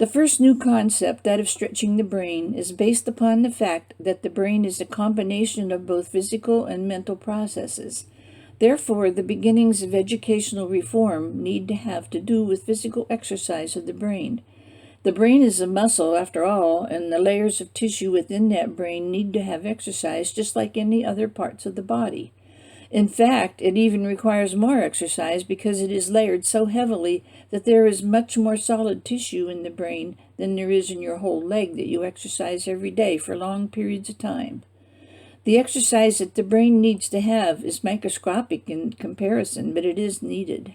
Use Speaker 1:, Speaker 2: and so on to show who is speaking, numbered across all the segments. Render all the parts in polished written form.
Speaker 1: The first new concept, that of stretching the brain, is based upon the fact that the brain is a combination of both physical and mental processes. Therefore, the beginnings of educational reform need to have to do with physical exercise of the brain. The brain is a muscle, after all, and the layers of tissue within that brain need to have exercise just like any other parts of the body. In fact, it even requires more exercise because it is layered so heavily that there is much more solid tissue in the brain than there is in your whole leg that you exercise every day for long periods of time. The exercise that the brain needs to have is microscopic in comparison, but it is needed.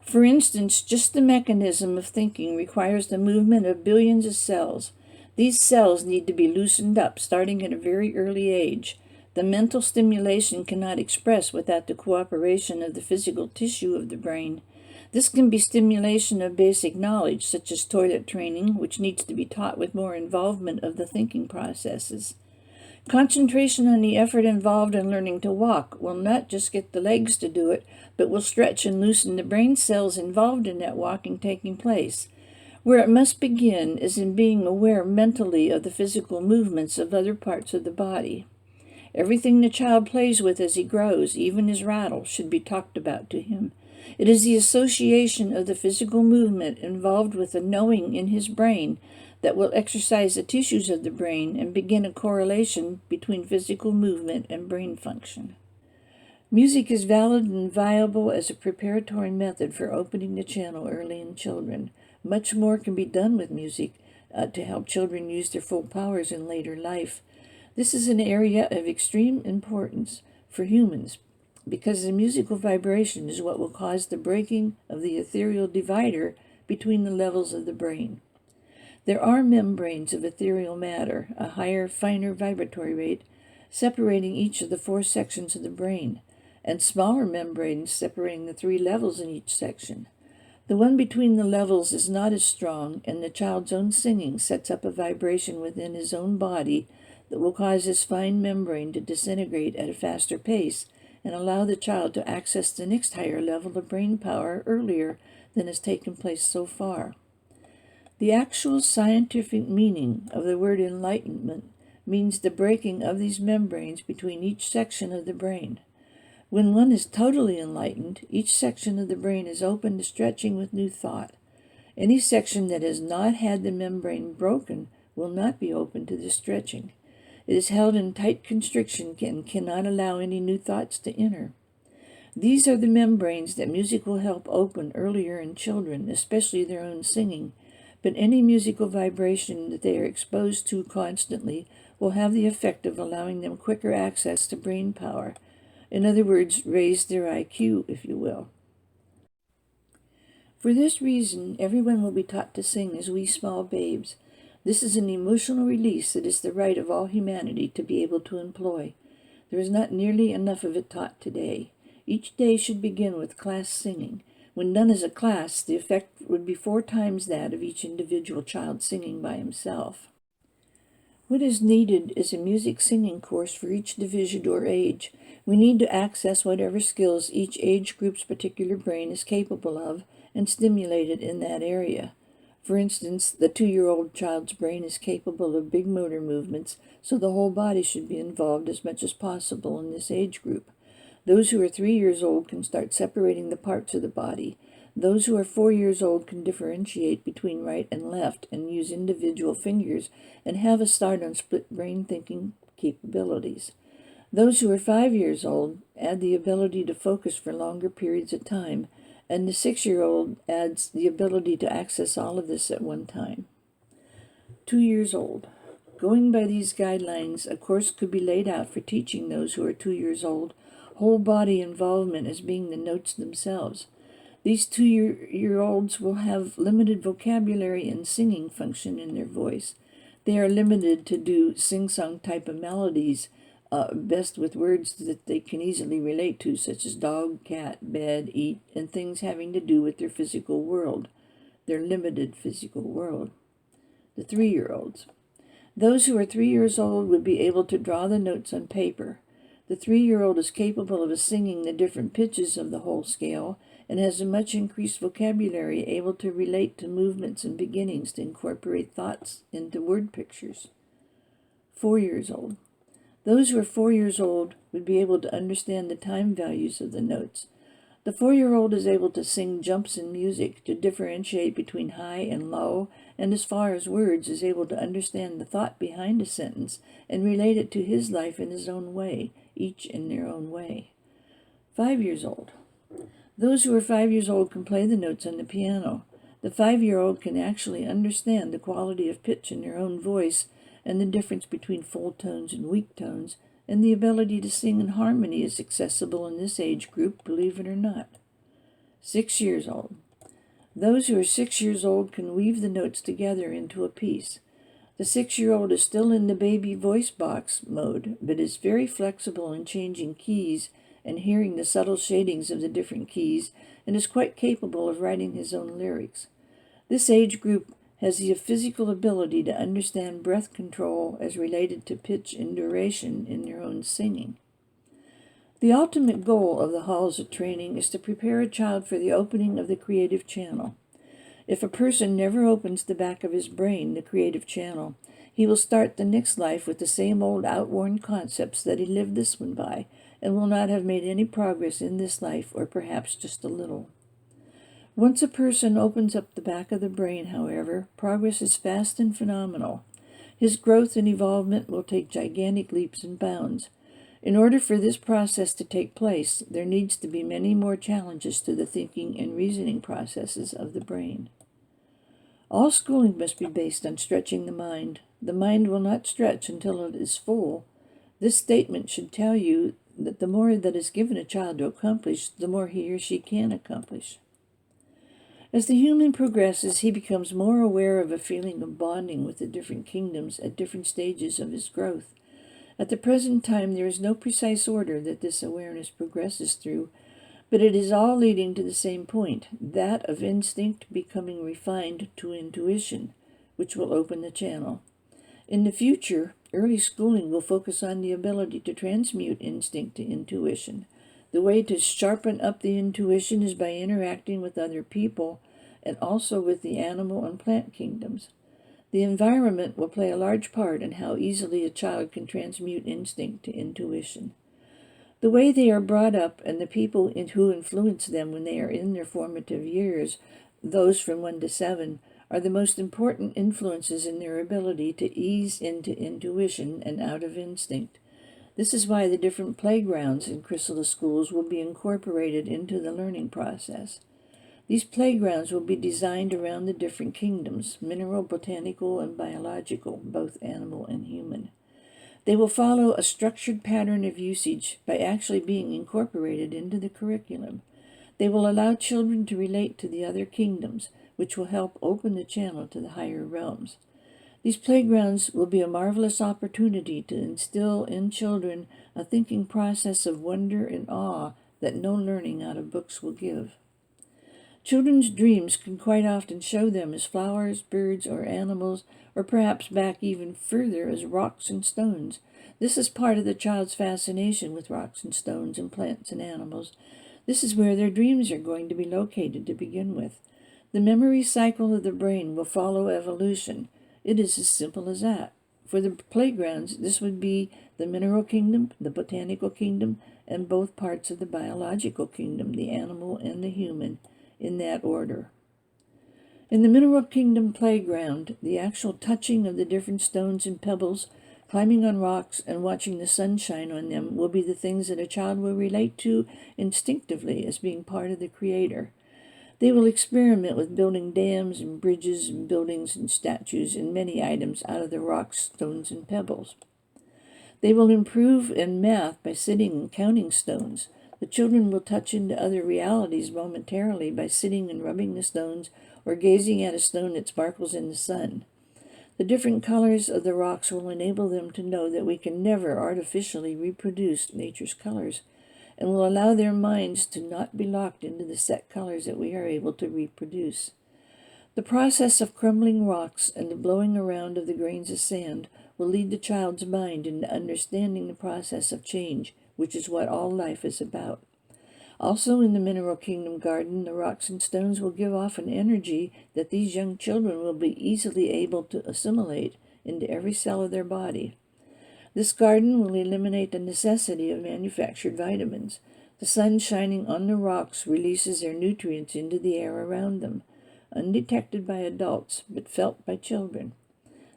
Speaker 1: For instance, just the mechanism of thinking requires the movement of billions of cells. These cells need to be loosened up starting at a very early age. The mental stimulation cannot express without the cooperation of the physical tissue of the brain. This can be stimulation of basic knowledge, such as toilet training, which needs to be taught with more involvement of the thinking processes. Concentration on the effort involved in learning to walk will not just get the legs to do it, but will stretch and loosen the brain cells involved in that walking taking place. Where it must begin is in being aware mentally of the physical movements of other parts of the body. Everything the child plays with as he grows, even his rattle, should be talked about to him. It is the association of the physical movement involved with a knowing in his brain that will exercise the tissues of the brain and begin a correlation between physical movement and brain function. Music is valid and viable as a preparatory method for opening the channel early in children. Much more can be done with music to help children use their full powers in later life. This is an area of extreme importance for humans because the musical vibration is what will cause the breaking of the ethereal divider between the levels of the brain. There are membranes of ethereal matter, a higher, finer vibratory rate, separating each of the 4 sections of the brain, and smaller membranes separating the 3 levels in each section. The one between the levels is not as strong, and the child's own singing sets up a vibration within his own body that will cause his fine membrane to disintegrate at a faster pace and allow the child to access the next higher level of brain power earlier than has taken place so far. The actual scientific meaning of the word enlightenment means the breaking of these membranes between each section of the brain. When one is totally enlightened, each section of the brain is open to stretching with new thought. Any section that has not had the membrane broken will not be open to the stretching. It is held in tight constriction and cannot allow any new thoughts to enter. These are the membranes that music will help open earlier in children, especially their own singing. But any musical vibration that they are exposed to constantly will have the effect of allowing them quicker access to brain power. In other words, raise their IQ, if you will. For this reason, everyone will be taught to sing as wee small babes. This is an emotional release that is the right of all humanity to be able to employ. There is not nearly enough of it taught today. Each day should begin with class singing. When done as a class, the effect would be 4 times that of each individual child singing by himself. What is needed is a music singing course for each division or age. We need to access whatever skills each age group's particular brain is capable of and stimulate it in that area. For instance, the 2-year-old child's brain is capable of big motor movements, so the whole body should be involved as much as possible in this age group. Those who are 3 years old can start separating the parts of the body. Those who are 4 years old can differentiate between right and left and use individual fingers and have a start on split brain thinking capabilities. Those who are 5 years old add the ability to focus for longer periods of time, and the 6-year-old adds the ability to access all of this at one time. 2 years old. Going by these guidelines, a course could be laid out for teaching those who are 2 years old whole body involvement as being the notes themselves. These 2-year-olds will have limited vocabulary and singing function in their voice. They are limited to do sing-song type of melodies, best with words that they can easily relate to, such as dog, cat, bed, eat, and things having to do with their physical world, their limited physical world. The 3-year-olds. Those who are 3 years old would be able to draw the notes on paper. The 3-year-old is capable of singing the different pitches of the whole scale and has a much increased vocabulary, able to relate to movements and beginnings to incorporate thoughts into word pictures. 4 years old. Those who are 4 years old would be able to understand the time values of the notes. The 4-year-old is able to sing jumps in music, to differentiate between high and low, and as far as words, is able to understand the thought behind a sentence and relate it to his life in his own way, each in their own way. 5 years old. Those who are 5 years old can play the notes on the piano. The 5-year-old can actually understand the quality of pitch in their own voice and the difference between full tones and weak tones, and the ability to sing in harmony is accessible in this age group, believe it or not. 6 years old. Those who are 6 years old can weave the notes together into a piece. The 6-year-old is still in the baby voice box mode, but is very flexible in changing keys and hearing the subtle shadings of the different keys, and is quite capable of writing his own lyrics. This age group has the physical ability to understand breath control as related to pitch and duration in their own singing. The ultimate goal of the halls of training is to prepare a child for the opening of the creative channel. If a person never opens the back of his brain, the creative channel, he will start the next life with the same old outworn concepts that he lived this one by, and will not have made any progress in this life, or perhaps just a little. Once a person opens up the back of the brain, however, progress is fast and phenomenal. His growth and evolvement will take gigantic leaps and bounds. In order for this process to take place, there needs to be many more challenges to the thinking and reasoning processes of the brain. All schooling must be based on stretching the mind. The mind will not stretch until it is full. This statement should tell you that the more that is given a child to accomplish, the more he or she can accomplish. As the human progresses, he becomes more aware of a feeling of bonding with the different kingdoms at different stages of his growth. At the present time, there is no precise order that this awareness progresses through, but it is all leading to the same point, that of instinct becoming refined to intuition, which will open the channel. In the future, early schooling will focus on the ability to transmute instinct to intuition. The way to sharpen up the intuition is by interacting with other people and also with the animal and plant kingdoms. The environment will play a large part in how easily a child can transmute instinct to intuition. The way they are brought up and the people who influence them when they are in their formative years, those from 1 to 7, are the most important influences in their ability to ease into intuition and out of instinct. This is why the different playgrounds in chrysalis schools will be incorporated into the learning process. These playgrounds will be designed around the different kingdoms, mineral, botanical, and biological, both animal and human. They will follow a structured pattern of usage by actually being incorporated into the curriculum. They will allow children to relate to the other kingdoms, which will help open the channel to the higher realms. These playgrounds will be a marvelous opportunity to instill in children a thinking process of wonder and awe that no learning out of books will give. Children's dreams can quite often show them as flowers, birds, or animals, or perhaps back even further as rocks and stones. This is part of the child's fascination with rocks and stones and plants and animals. This is where their dreams are going to be located to begin with. The memory cycle of the brain will follow evolution. It is as simple as that. For the playgrounds, this would be the mineral kingdom, the botanical kingdom, and both parts of the biological kingdom, the animal and the human, in that order. In the mineral kingdom playground, the actual touching of the different stones and pebbles, climbing on rocks, and watching the sun shine on them will be the things that a child will relate to instinctively as being part of the Creator. They will experiment with building dams and bridges and buildings and statues and many items out of the rocks, stones, and pebbles. They will improve in math by sitting and counting stones. The children will touch into other realities momentarily by sitting and rubbing the stones or gazing at a stone that sparkles in the sun. The different colors of the rocks will enable them to know that we can never artificially reproduce nature's colors, and will allow their minds to not be locked into the set colors that we are able to reproduce. The process of crumbling rocks and the blowing around of the grains of sand will lead the child's mind into understanding the process of change, which is what all life is about. Also in the mineral kingdom garden, the rocks and stones will give off an energy that these young children will be easily able to assimilate into every cell of their body. This garden will eliminate the necessity of manufactured vitamins. The sun shining on the rocks releases their nutrients into the air around them, undetected by adults, but felt by children.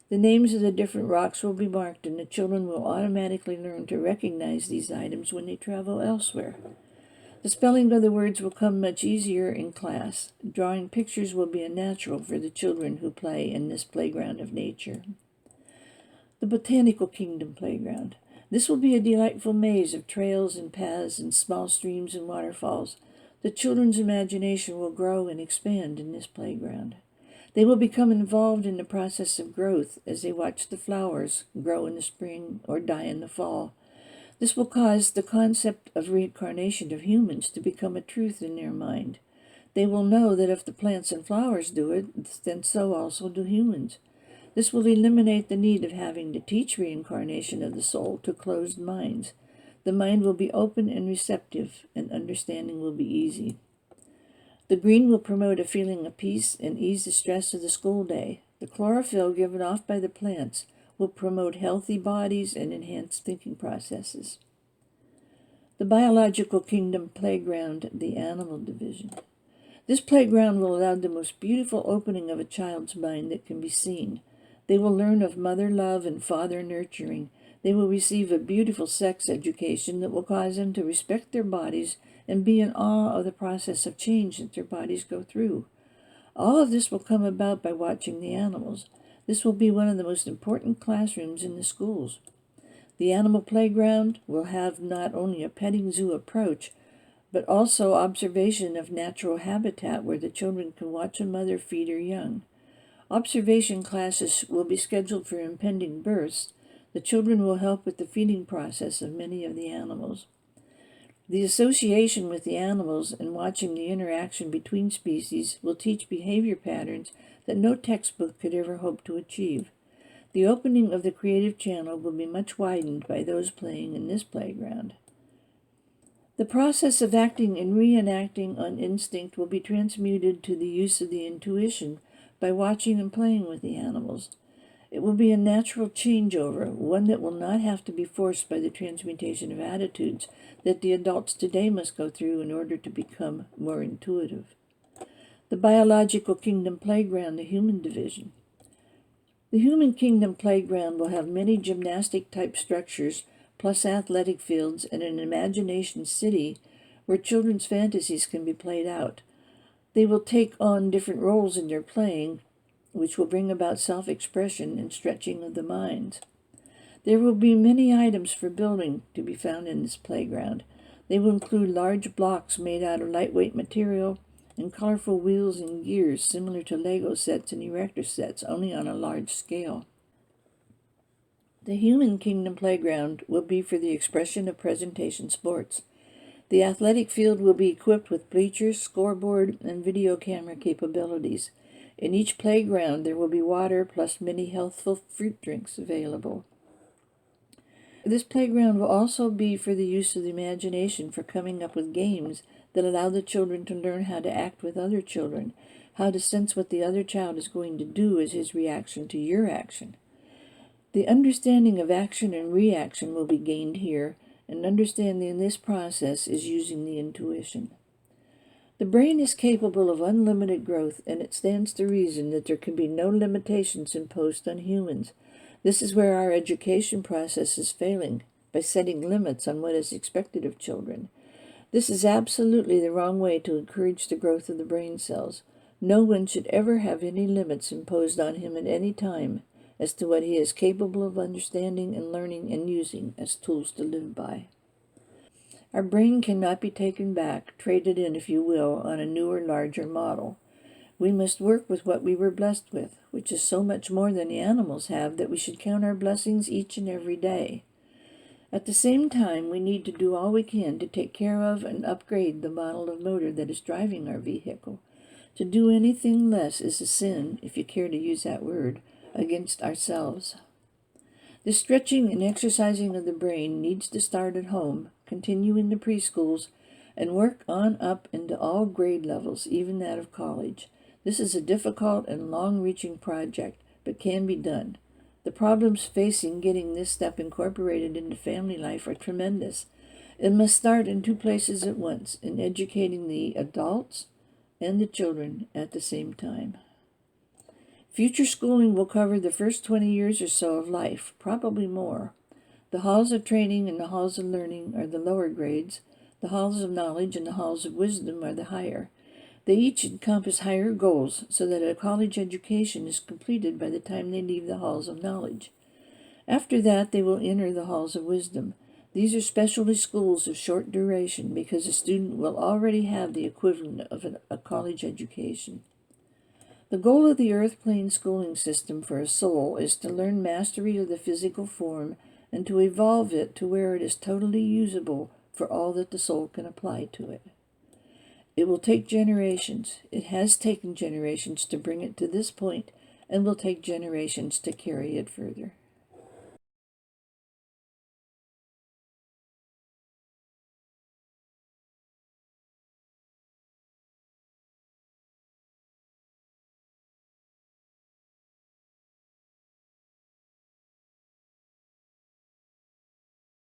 Speaker 1: The names of the different rocks will be marked, and the children will automatically learn to recognize these items when they travel elsewhere. The spelling of the words will come much easier in class. Drawing pictures will be a natural for the children who play in this playground of nature. The Botanical Kingdom Playground. This will be a delightful maze of trails and paths and small streams and waterfalls. The children's imagination will grow and expand in this playground. They will become involved in the process of growth as they watch the flowers grow in the spring or die in the fall. This will cause the concept of reincarnation of humans to become a truth in their mind. They will know that if the plants and flowers do it, then so also do humans. This will eliminate the need of having to teach reincarnation of the soul to closed minds. The mind will be open and receptive, and understanding will be easy. The green will promote a feeling of peace and ease the stress of the school day. The chlorophyll given off by the plants will promote healthy bodies and enhance thinking processes. The Biological Kingdom Playground, the Animal Division. This playground will allow the most beautiful opening of a child's mind that can be seen. They will learn of mother love and father nurturing. They will receive a beautiful sex education that will cause them to respect their bodies and be in awe of the process of change that their bodies go through. All of this will come about by watching the animals. This will be one of the most important classrooms in the schools. The animal playground will have not only a petting zoo approach, but also observation of natural habitat where the children can watch a mother feed her young. Observation classes will be scheduled for impending births. The children will help with the feeding process of many of the animals. The association with the animals and watching the interaction between species will teach behavior patterns that no textbook could ever hope to achieve. The opening of the creative channel will be much widened by those playing in this playground. The process of acting and reenacting on instinct will be transmuted to the use of the intuition by watching and playing with the animals. It will be a natural changeover, one that will not have to be forced by the transmutation of attitudes that the adults today must go through in order to become more intuitive. The Biological Kingdom Playground, the Human Division. The Human Kingdom Playground will have many gymnastic-type structures, plus athletic fields, and an imagination city where children's fantasies can be played out. They will take on different roles in their playing, which will bring about self-expression and stretching of the mind. There will be many items for building to be found in this playground. They will include large blocks made out of lightweight material and colorful wheels and gears similar to Lego sets and erector sets, only on a large scale. The Human Kingdom Playground will be for the expression of presentation sports. The athletic field will be equipped with bleachers, scoreboard, and video camera capabilities. In each playground, there will be water plus many healthful fruit drinks available. This playground will also be for the use of the imagination for coming up with games that allow the children to learn how to act with other children, how to sense what the other child is going to do as his reaction to your action. The understanding of action and reaction will be gained here, and understanding in this process is using the intuition. The brain is capable of unlimited growth, and it stands to reason that there can be no limitations imposed on humans. This is where our education process is failing, by setting limits on what is expected of children. This is absolutely the wrong way to encourage the growth of the brain cells. No one should ever have any limits imposed on him at any time as to what he is capable of understanding and learning and using as tools to live by. Our brain cannot be taken back, traded in, if you will, on a newer, larger model. We must work with what we were blessed with, which is so much more than the animals have that we should count our blessings each and every day. At the same time, we need to do all we can to take care of and upgrade the model of motor that is driving our vehicle. To do anything less is a sin, if you care to use that word, against ourselves. The stretching and exercising of the brain needs to start at home, continue in the preschools, and work on up into all grade levels, even that of college. This is a difficult and long-reaching project, but can be done. The problems facing getting this step incorporated into family life are tremendous. It must start in two places at once, in educating the adults and the children at the same time. Future schooling will cover the first 20 years or so of life, probably more. The halls of training and the halls of learning are the lower grades. The halls of knowledge and the halls of wisdom are the higher. They each encompass higher goals so that a college education is completed by the time they leave the halls of knowledge. After that, they will enter the halls of wisdom. These are specialty schools of short duration because a student will already have the equivalent of a college education. The goal of the earth plane schooling system for a soul is to learn mastery of the physical form and to evolve it to where it is totally usable for all that the soul can apply to it. It will take generations. It has taken generations to bring it to this point and will take generations to carry it further.